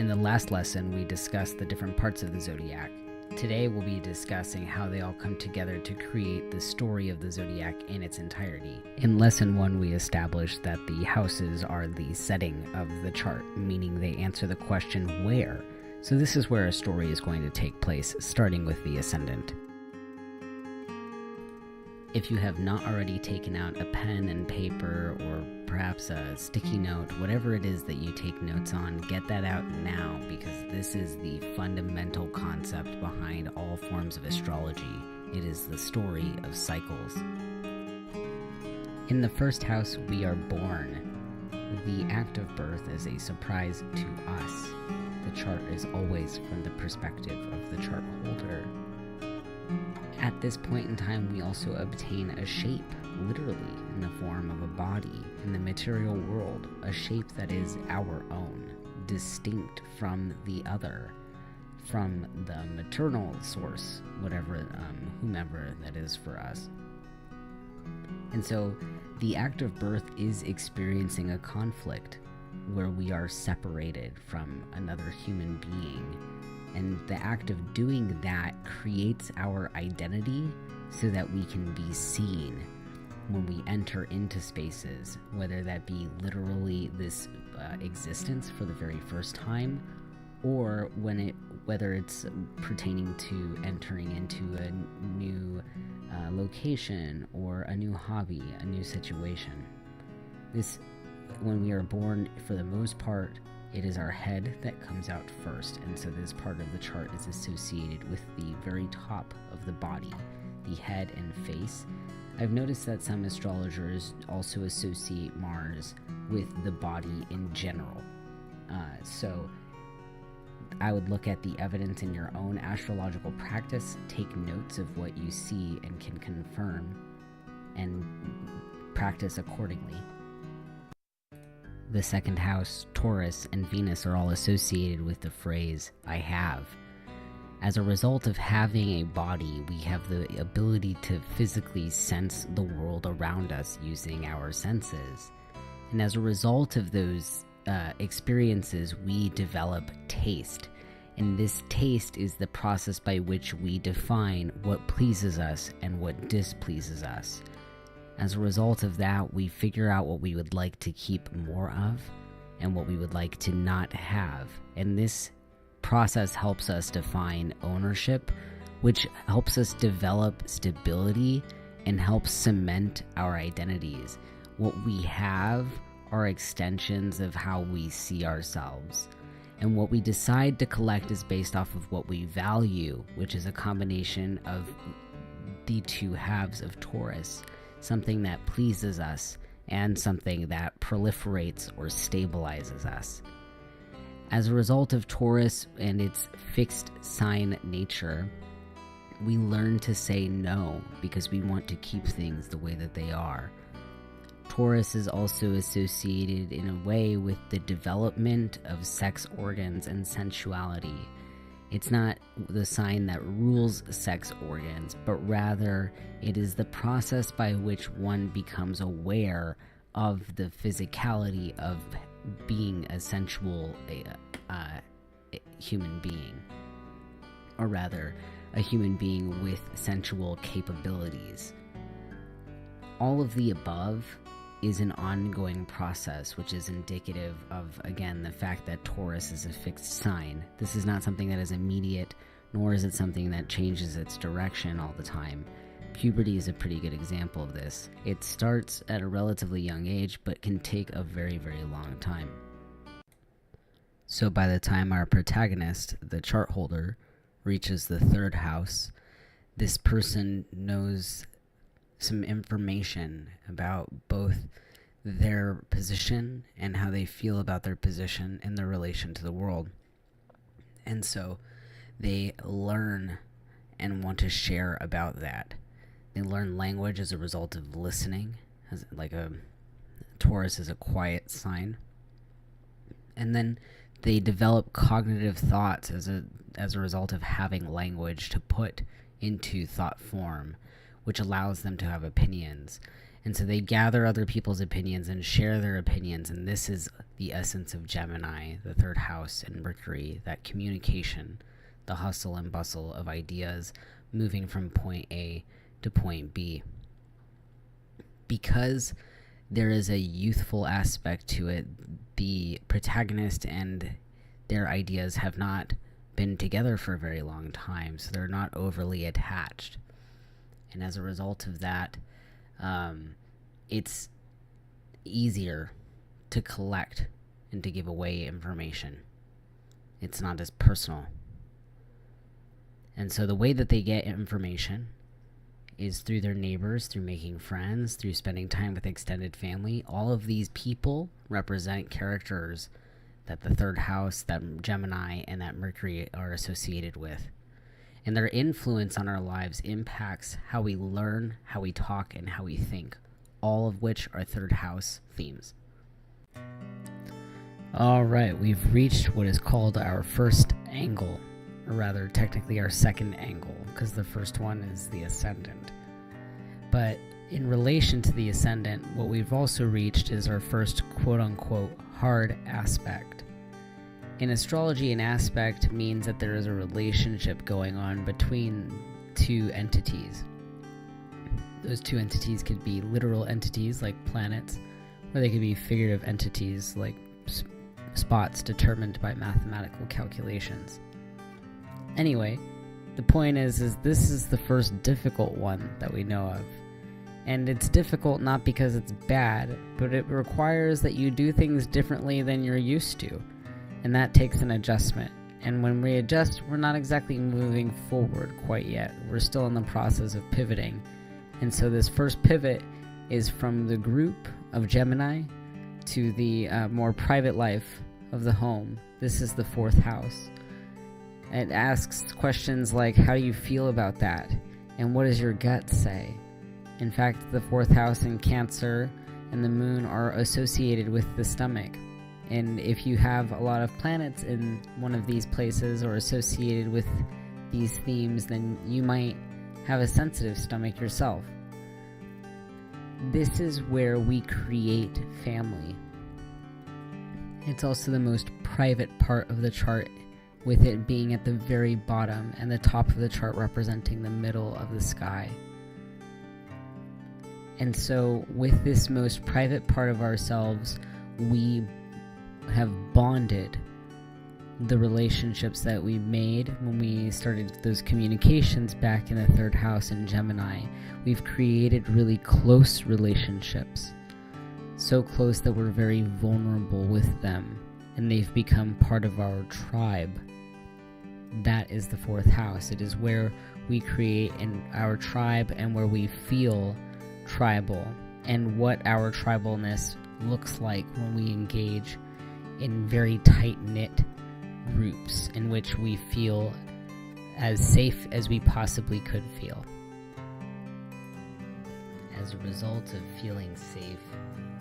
In the last lesson, we discussed the different parts of the Zodiac. Today, we'll be discussing how they all come together to create the story of the Zodiac in its entirety. In Lesson 1, we established that the houses are the setting of the chart, meaning they answer the question, where? So this is where a story is going to take place, starting with the Ascendant. If you have not already taken out a pen and paper, or perhaps a sticky note, whatever it is that you take notes on, get that out now, because this is the fundamental concept behind all forms of astrology. It is the story of cycles. In the first house, we are born. The act of birth is a surprise to us. The chart is always from the perspective of the chart holder. At this point in time, we also obtain a shape, literally, in the form of a body in the material world, a shape that is our own, distinct from the other, from the maternal source, whomever that is for us. And so, the act of birth is experiencing a conflict where we are separated from another human being. And the act of doing that creates our identity so that we can be seen when we enter into spaces, whether that be literally this existence for the very first time, or whether it's pertaining to entering into a new location or a new hobby, a new situation. When we are born, for the most part, it is our head that comes out first, and so this part of the chart is associated with the very top of the body, the head and face. I've noticed that some astrologers also associate Mars with the body in general. So I would look at the evidence in your own astrological practice, take notes of what you see and can confirm, and practice accordingly. The second house, Taurus, and Venus are all associated with the phrase, I have. As a result of having a body, we have the ability to physically sense the world around us using our senses. And as a result of those experiences, we develop taste. And this taste is the process by which we define what pleases us and what displeases us. As a result of that, we figure out what we would like to keep more of and what we would like to not have. And this process helps us define ownership, which helps us develop stability and helps cement our identities. What we have are extensions of how we see ourselves. And what we decide to collect is based off of what we value, which is a combination of the two halves of Taurus. Something that pleases us, and something that proliferates or stabilizes us. As a result of Taurus and its fixed sign nature, we learn to say no because we want to keep things the way that they are. Taurus is also associated in a way with the development of sex organs and sensuality. It's not the sign that rules sex organs, but rather it is the process by which one becomes aware of the physicality of being a sensual human being. Or rather, a human being with sensual capabilities. All of the above is an ongoing process, which is indicative of, again, the fact that Taurus is a fixed sign. This is not something that is immediate, nor is it something that changes its direction all the time. Puberty is a pretty good example of this. It starts at a relatively young age, but can take a very, very long time. So by the time our protagonist, the chart holder, reaches the third house, this person knows some information about both their position and how they feel about their position in their relation to the world. And so they learn and want to share about that. They learn language as a result of listening, Taurus is a quiet sign. And then they develop cognitive thoughts as a result of having language to put into thought form, which allows them to have opinions. And so they gather other people's opinions and share their opinions, and this is the essence of Gemini, the third house, and Mercury, that communication, the hustle and bustle of ideas moving from point A to point B. Because there is a youthful aspect to it, the protagonist and their ideas have not been together for a very long time, so they're not overly attached. And as a result of that, it's easier to collect and to give away information. It's not as personal. And so the way that they get information is through their neighbors, through making friends, through spending time with extended family. All of these people represent characters that the third house, that Gemini, and that Mercury are associated with. And their influence on our lives impacts how we learn, how we talk, and how we think, all of which are third house themes. All right, we've reached what is called our first angle, or rather technically our second angle, because the first one is the ascendant. But in relation to the ascendant, what we've also reached is our first quote-unquote hard aspect. In astrology, an aspect means that there is a relationship going on between two entities. Those two entities could be literal entities like planets, or they could be figurative entities like spots determined by mathematical calculations. Anyway, the point is this is the first difficult one that we know of. And it's difficult not because it's bad, but it requires that you do things differently than you're used to. And that takes an adjustment. And when we adjust, we're not exactly moving forward quite yet. We're still in the process of pivoting. And so this first pivot is from the group of Gemini to the more private life of the home. This is the fourth house. It asks questions like, how do you feel about that? And what does your gut say? In fact, the fourth house in Cancer and the moon are associated with the stomach. And if you have a lot of planets in one of these places or associated with these themes, then you might have a sensitive stomach yourself. This is where we create family. It's also the most private part of the chart, with it being at the very bottom and the top of the chart representing the middle of the sky. And so with this most private part of ourselves, we have bonded the relationships that we made when we started those communications back in the third house in Gemini. We've created really close relationships, so close that we're very vulnerable with them, and they've become part of our tribe. That is the fourth house. It is where we create our tribe and where we feel tribal, and what our tribalness looks like when we engage in very tight-knit groups in which we feel as safe as we possibly could feel. As a result of feeling safe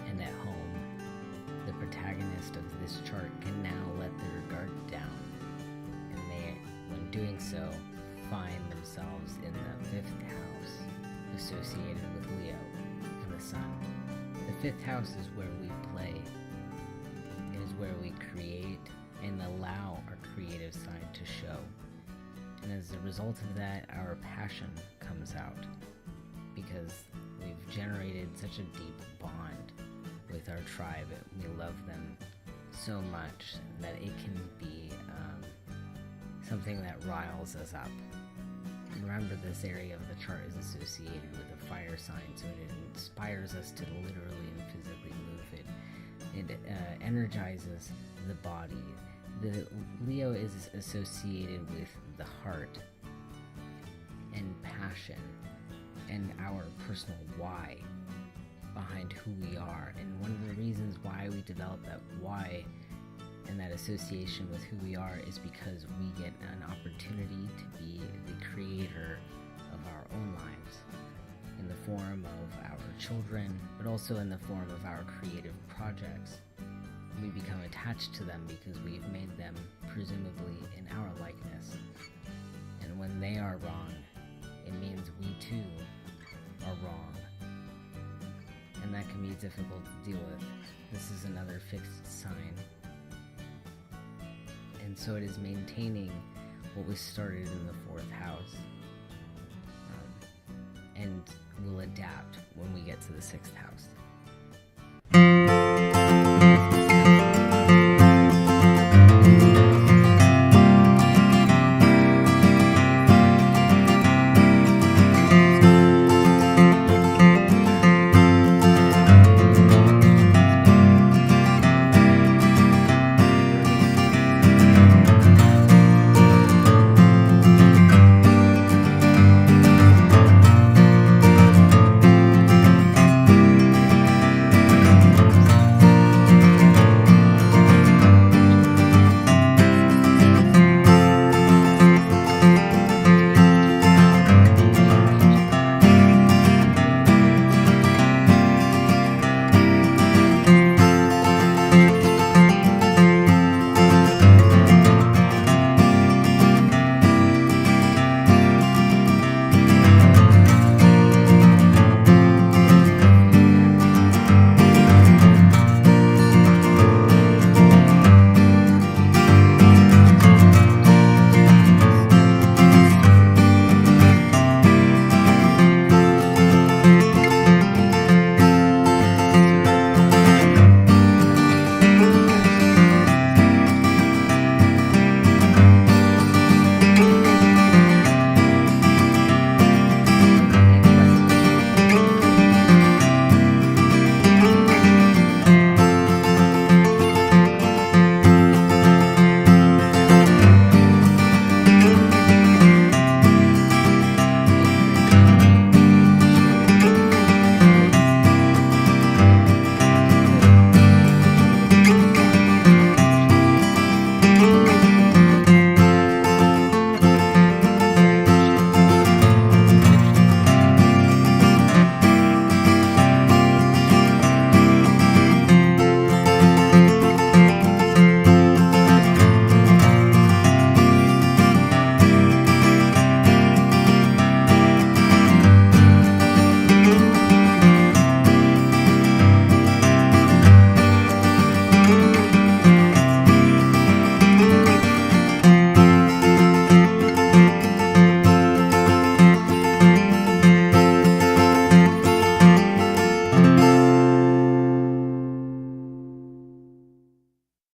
and at home, the protagonist of this chart can now let their guard down, and they, when doing so, find themselves in the fifth house associated with Leo and the Sun. The fifth house is where we play. It is where we create and allow our creative side to show. And as a result of that, our passion comes out, because we've generated such a deep bond with our tribe. We love them so much that it can be something that riles us up. Remember, this area of the chart is associated with a fire sign, so it inspires us to literally and physically move it. It energizes the body. The Leo is associated with the heart and passion and our personal why behind who we are. And one of the reasons why we develop that why and that association with who we are is because we get an opportunity to be the creator of our own lives in the form of our children, but also in the form of our creative projects. We become attached to them because we've made them presumably in our likeness. And when they are wrong, it means we too are wrong. And that can can be difficult to deal with. This is another fixed sign. And so it is maintaining what was started in the 4th house. And will adapt when we get to the 6th house.